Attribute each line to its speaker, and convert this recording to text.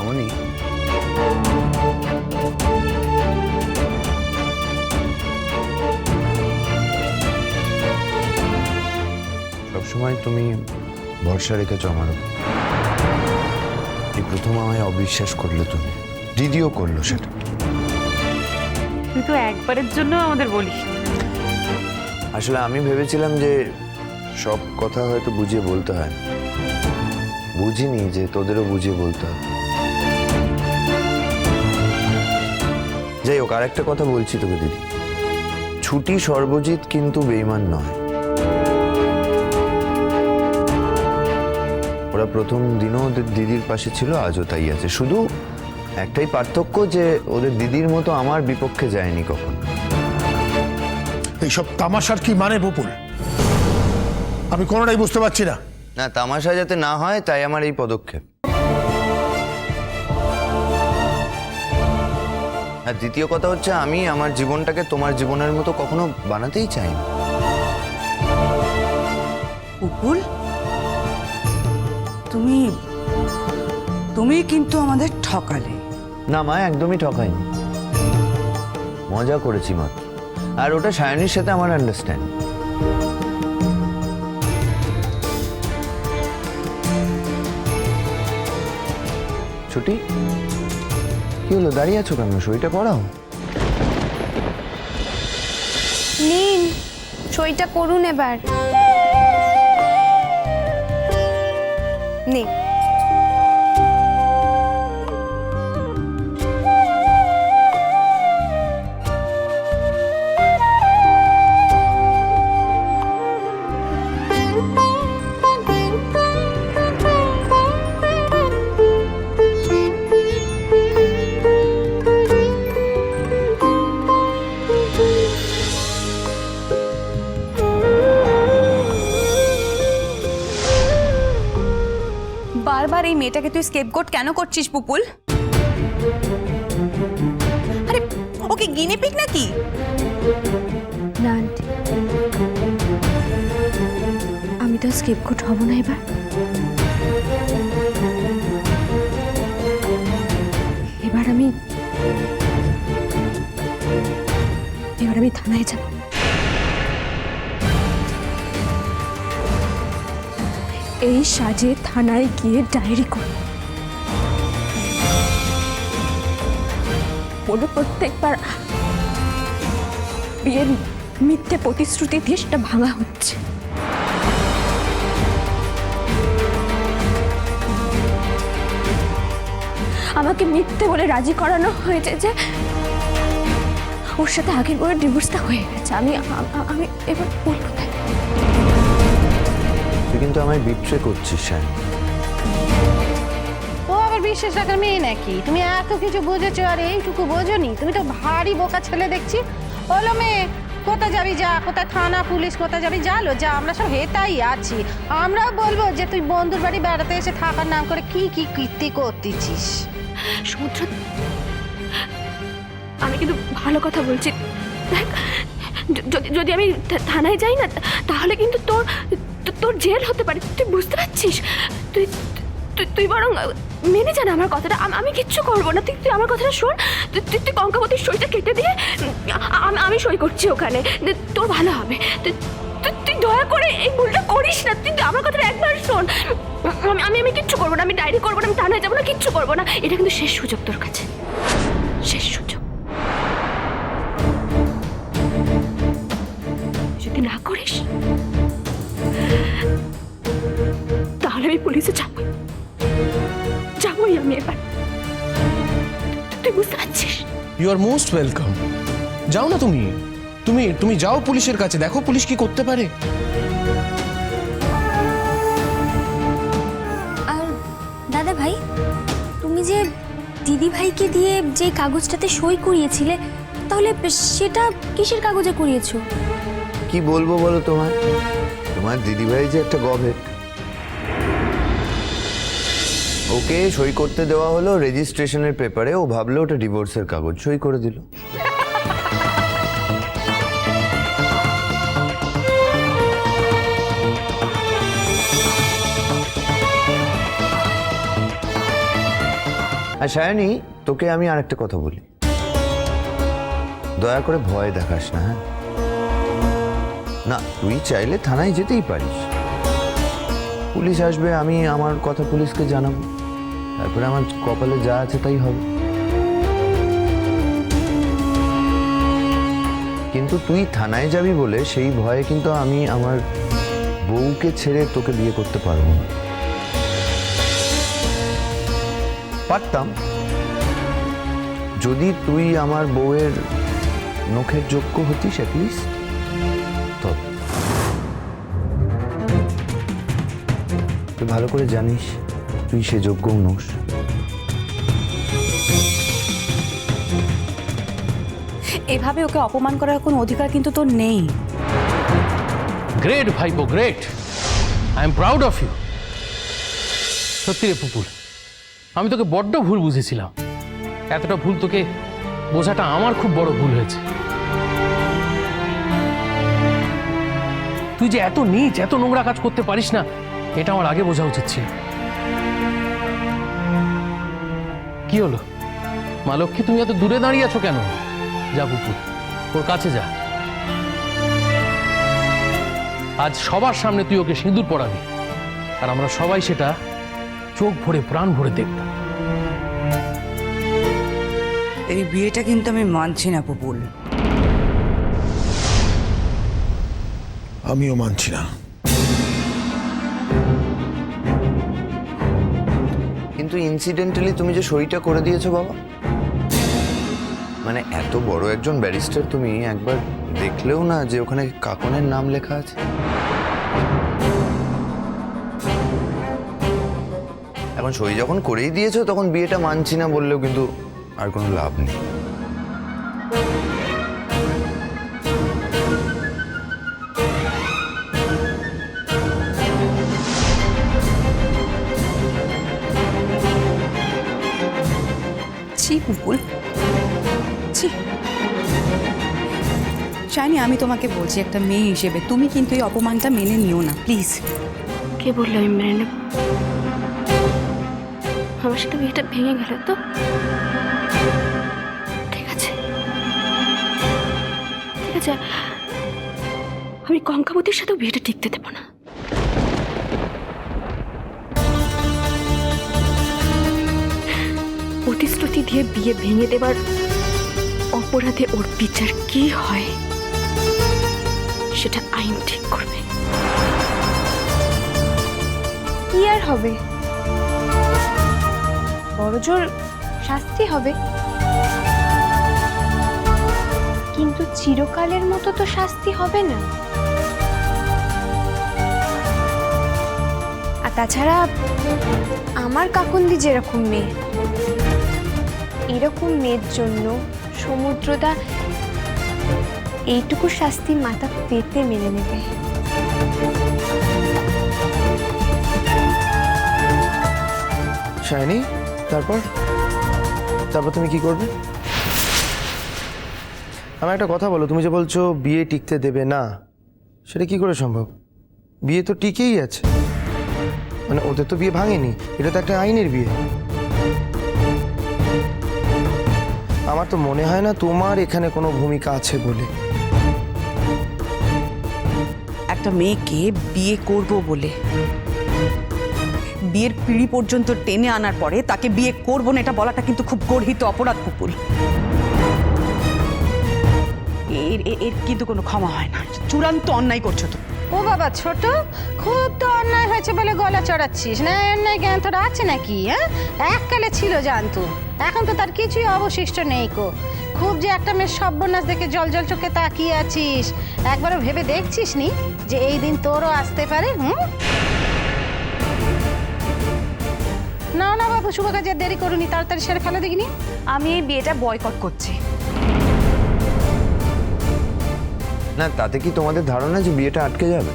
Speaker 1: মামনি, সবসময় তুমি ভরসা রেখেছো আমার উপর। এই প্রথম আমায় অবিশ্বাস করলে তুমি, দিদিও করলো সেটা।
Speaker 2: তুই তো একবারের জন্য আমাদের বলিস।
Speaker 1: আসলে আমি ভেবেছিলাম যে সব কথা হয়তো বুঝিয়ে বলতে হয়, বুঝিনি যে তোদেরও বুঝিয়ে বলতে হবে। যাই হোক, আরেকটা কথা বলছি তোকে দিদি, ছুটি সর্বজিৎ কিন্তু বেঈমান নয়। ওরা প্রথম দিনও ওদের দিদির পাশে ছিল, আজও তাই আছে। শুধু একটাই পার্থক্য যে ওদের দিদির মতো আমার বিপক্ষে যায়নি কখন।
Speaker 3: এইসব তামাশার কি মানে বপুল? আমি কোনোটাই বুঝতে পারছি না।
Speaker 1: না, তামাশা যাতে না হয় তাই আমার এই পদক্ষেপ। আর দ্বিতীয় কথা হচ্ছে, আমি আমার জীবনটাকে তোমার জীবনের মতো কখনো বানাতেই চাই না।
Speaker 4: উপুল, তুমি তুমি কিন্তু আমাদের ঠকালে।
Speaker 1: না মা, একদমই ঠকাইনি, মজা করেছি মাত্র। আর ওটা সায়নীর সাথে আমার আন্ডারস্ট্যান্ড। ছুটি কি হলো, দাঁড়িয়ে আছো কেন? সইটা করাও।
Speaker 5: নিন, সইটা করুন এবার। নে।
Speaker 6: বারবার এই মেয়েটাকে তুই স্কেপগোট কেন করছিস পুপুল? আরে ওকে গিনি পিগ নাকি?
Speaker 5: না আন্টি, আমি তো স্কেপগোট হব না এবার। এবার আমি থানায় যাব। এই সাজে থানায় গিয়ে ডায়েরি করব। প্রত্যেকবার বিয়ের মিথ্যে প্রতিশ্রুতি দিয়ে সেটা ভাঙা হচ্ছে। আমাকে মিথ্যে বলে রাজি করানো হয়েছে যে ওর সাথে আগের বড় ডিভোর্সটা হয়ে গেছে। আমি এবার বলবো তাই।
Speaker 1: তুই কিন্তু আমায় বিট্রে করছিস শায়ন।
Speaker 7: ও আবার বিশ্বাস রাখার মেয়ে নাকি? তুমি এত কিছু বুঝেছো আর এইটুকু বোঝোনি? তুমি তো ভারী বোকা ছেলে দেখছি। বলো মেয়ে, কোথায় যাবি যা, কোথায় থানা পুলিশ কোথায় যাবি জালো যা, আমরা সব হেতাই আছি। আমরাও বলবো যে তুই বন্ধুর বাড়ি বেড়াতে এসে থাকার নাম করে কি কি কীর্তি করতেছিস।
Speaker 5: সমুদ্র, আমি কিন্তু ভালো কথা বলছি। দেখ, যদি আমি থানায় যাই না, তাহলে কিন্তু তোর জেল হতে পারে। তুই বুঝতে পারছিস? তুই বরং মেনে যা না আমার কথাটা। আমি কিচ্ছু করবো না। তুই আমার কথাটা শোন। তুই কঙ্কাবতীর সইটা কেটে দিয়ে আমি সই করছি ওখানে, তোর ভালো হবে। তুই দয়া করে এই ভুলটা করিস না। তুই আমার কথাটা একবার শোন। আমি কিচ্ছু করবো না। আমি ডায়েরি করবো না, আমি থানায় যাবো না, কিচ্ছু করবো না। এটা কিন্তু শেষ সুযোগ তোর কাছে, শেষ সুযোগ। যদি না করিস তাহলে আমি পুলিশে যাবই আমি এবার। তুই বুঝতে পারছিস?
Speaker 8: You are most welcome. যাও না তুমি তুমি তুমি যাও পুলিশের কাছে, দেখো পুলিশ কি করতে পারে।
Speaker 5: আর দাদা ভাই, তুমি যে দিদি ভাইকে দিয়ে যে কাগজটাতে সই করিয়েছিলে, তাহলে সেটা কিসের কাগজে করিয়েছো?
Speaker 1: কি বলবো বলো তোমার? তোমার দিদিভাই যে একটা গভেট। ওকে সই করতে দেওয়া হলো রেজিস্ট্রেশনের পেপারে। ও ভাবলো ওটা ডিভোর্সের কাগজ, সই করে দিল। আর সায়নী, তোকে আমি আরেকটা কথা বলি, দয়া করে ভয় দেখাস না। হ্যাঁ, না তুই চাইলে থানায় যেতেই পারিস, পুলিশ আসবে, আমি আমার কথা পুলিশকে জানাবো, তারপরে আমার কপালে যা আছে তাই হবে। কিন্তু তুই থানায় যাবি বলে সেই ভয়ে কিন্তু আমি আমার বউকে ছেড়ে তোকে বিয়ে করতে পারবো না। পারতাম যদি তুই আমার বউয়ের নখের যোগ্য হতিস অ্যাটলিস্ট, তবে তুই ভালো করে জানিস তুই সে যোগ্যও নোস।
Speaker 6: এভাবে ওকে অপমান করার কোনো অধিকার কিন্তু তোর নেই।
Speaker 8: গ্রেট ভাইপো, great, I am proud of you. সত্যি রে পুপুল, আমি তোকে বড্ড ভুল বুঝেছিলাম। এতটা ভুল তোকে বোঝাটা আমার খুব বড় ভুল হয়েছে। তুই যে এত নীচ, এত নোংরা কাজ করতে পারিস না, এটা আমার আগে বোঝা উচিত ছিল। কি হলো মা লক্ষ্মী, তুমি এত দূরে দাঁড়িয়ে আছো কেন? যা পুপুল, ওর কাছে যা। আজ সবার সামনে তুই ওকে সিঁদুর পরাবি, আর আমরা সবাই সেটা চোখ ভরে প্রাণ ভরে দেখব।
Speaker 4: এই বিয়েটা কিন্তু আমি মানছি না পুপুল।
Speaker 3: আমিও মানছি না।
Speaker 1: কিন্তু ইনসিডেন্টালি তুমি যে সইটা করে দিয়েছো বাবা, মানে এত বড় একজন ব্যারিস্টার, তুমি একবার দেখলেও না যে ওখানে কাকনের নাম লেখা আছে? এখন সই যখন করেই দিয়েছো, তখন বিয়েটা মানছি না বললেও কিন্তু আর কোনো লাভ নেই।
Speaker 6: ছি পুপুল, ছি। জানি, আমি তোমাকে বলছি একটা মেয়ে হিসেবে তুমি কিন্তু এই অপমানটা মেনে নিও না প্লিজ।
Speaker 5: কে বললো আমি মেনে নেব? আমার সাথে বিয়েটা ভেঙে গেল তো ঠিক আছে, ঠিক আছে, আমি কঙ্কাবতীর সাথেও বিয়েটা টিকতে দেবো না। প্রতিশ্রুতি দিয়ে বিয়ে ভেঙে দেবার অপরাধে ওর বিচার কি হয় সেটা আইন ঠিক করবে।
Speaker 7: কি আর হবে, বড়জোর শাস্তি হবে, কিন্তু চিরকালের মতো তো শাস্তি হবে না। আর তাছাড়া আমার কাকুন্দি যেরকম মেয়ে, এরকম মেয়ের জন্য সমুদ্রদা এইটুকু শাস্তি মাথা পেতে মেনে নেবে।
Speaker 8: শাইনি, তারপর তারপর তুমি কি করবে? আমার একটা কথা বলো, তুমি যে বলছো বিয়ে টিকতে দেবে না, সেটা কি করে সম্ভব? বিয়ে তো টিকেই আছে, মানে ওদের তো বিয়ে ভাঙেনি, এটা তো একটা আইনের বিয়ে। আমার তো মনে হয় না তোমার এখানে কোনো ভূমিকা আছে বলে।
Speaker 4: একটা মেয়েকে বিয়ে করব বলে বিয়ের পিঁড়ি পর্যন্ত টেনে আনার পরে তাকে বিয়ে করব না এটা বলাটা কিন্তু খুব গর্হিত অপরাধ পুপুল। এর কিন্তু কোনো ক্ষমা হয় না, চূড়ান্ত অন্যায় করছো তো।
Speaker 7: ও বাবা ছোট, খুব তো অন্যায় হয়েছে বলে গলা চড়াচ্ছিস না? অন্যায় জ্ঞান তোর আছে নাকি? হ্যাঁ, এককালে ছিল জানতু, এখন তো তার কিছুই অবশিষ্ট নেই কো। খুব যে একটা মেয়ের সর্বনাশ দেখে জল জল চোখে তাকিয়ে আছিস, একবারও ভেবে দেখছিস নি যে এই দিন তোরও আসতে পারে? না না বাবু, শুভ কাজে দেরি করুনি, তাড়াতাড়ি সেরে ফেলা দেখিনি।
Speaker 6: আমি এই বিয়েটা বয়কট করছি।
Speaker 1: না, তাতে কি তোমাদের ধারণা যে বিয়েটা আটকে যাবে?